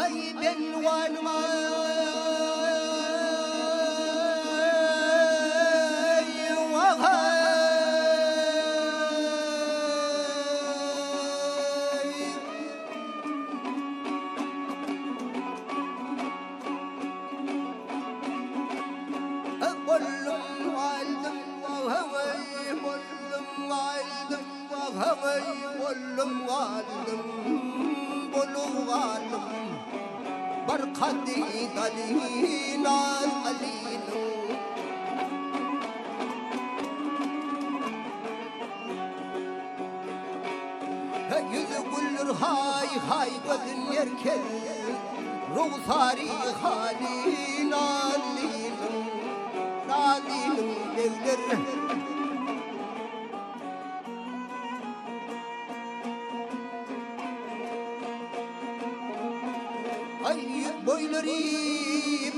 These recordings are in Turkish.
أي بالوان برقدي دلينا القليل يقول هاي هاي وذن يركل روثاري خالينا الليل نادين بغدر boyları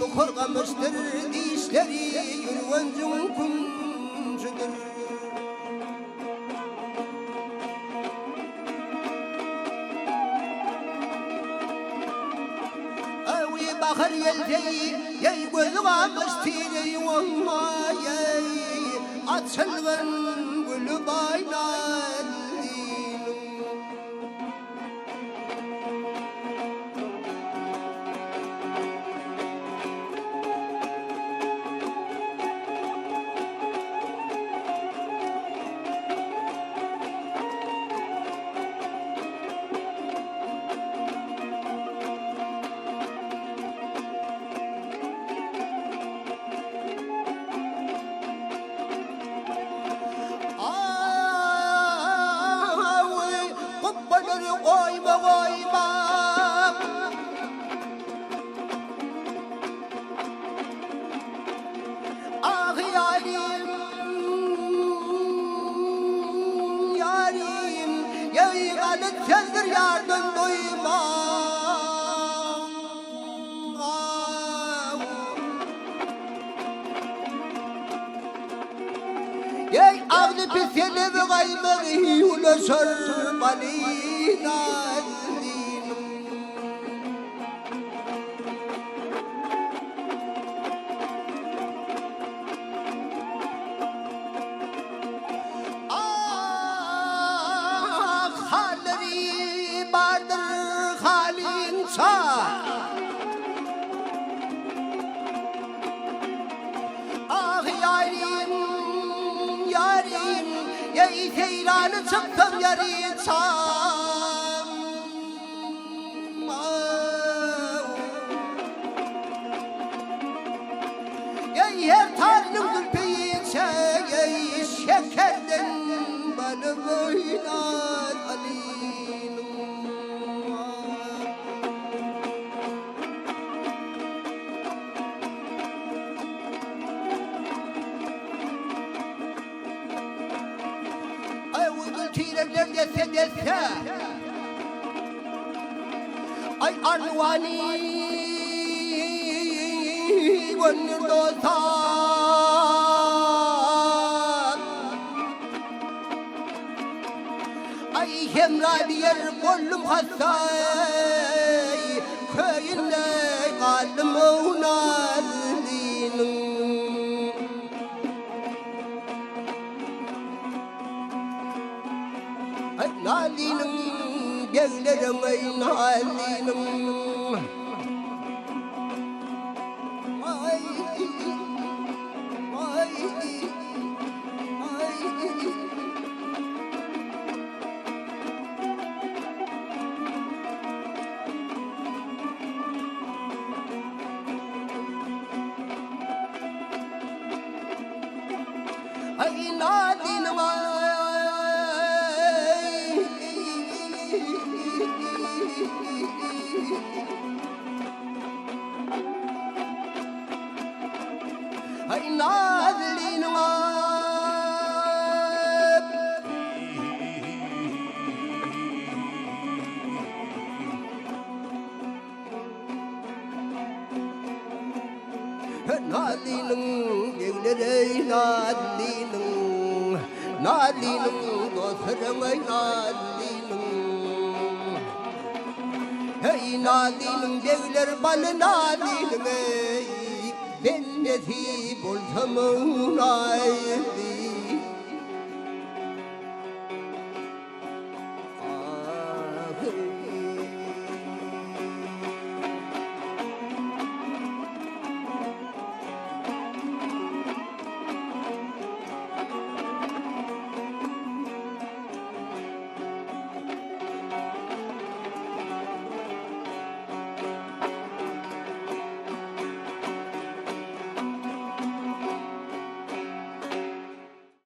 bu korkamıştır dişleri yürüvencin kuncudur avi bakır yelteyi yey gözü kalmıştır vallahi açılgın gülü baylar Kendir yardım duyma Yey avni piseli ve gaymeği ulaşır balina Seyranı çıktım yarı çam Ey her tanrım gülpeyi ey şekerden bana oynar alim dese dese Ay arvani gönlüm dostan Ay hemra diyer gönlüm hasta Köyünde kaldım onarlının Nalinim gözlerim ey nalinim Ay ay ay nalinim Ay nazlin Nadilin evleri nadilin Nadilin dostlarım ay nadilin Hey 나디는 백ler 반 나디는 벤데티 볼터멍 나이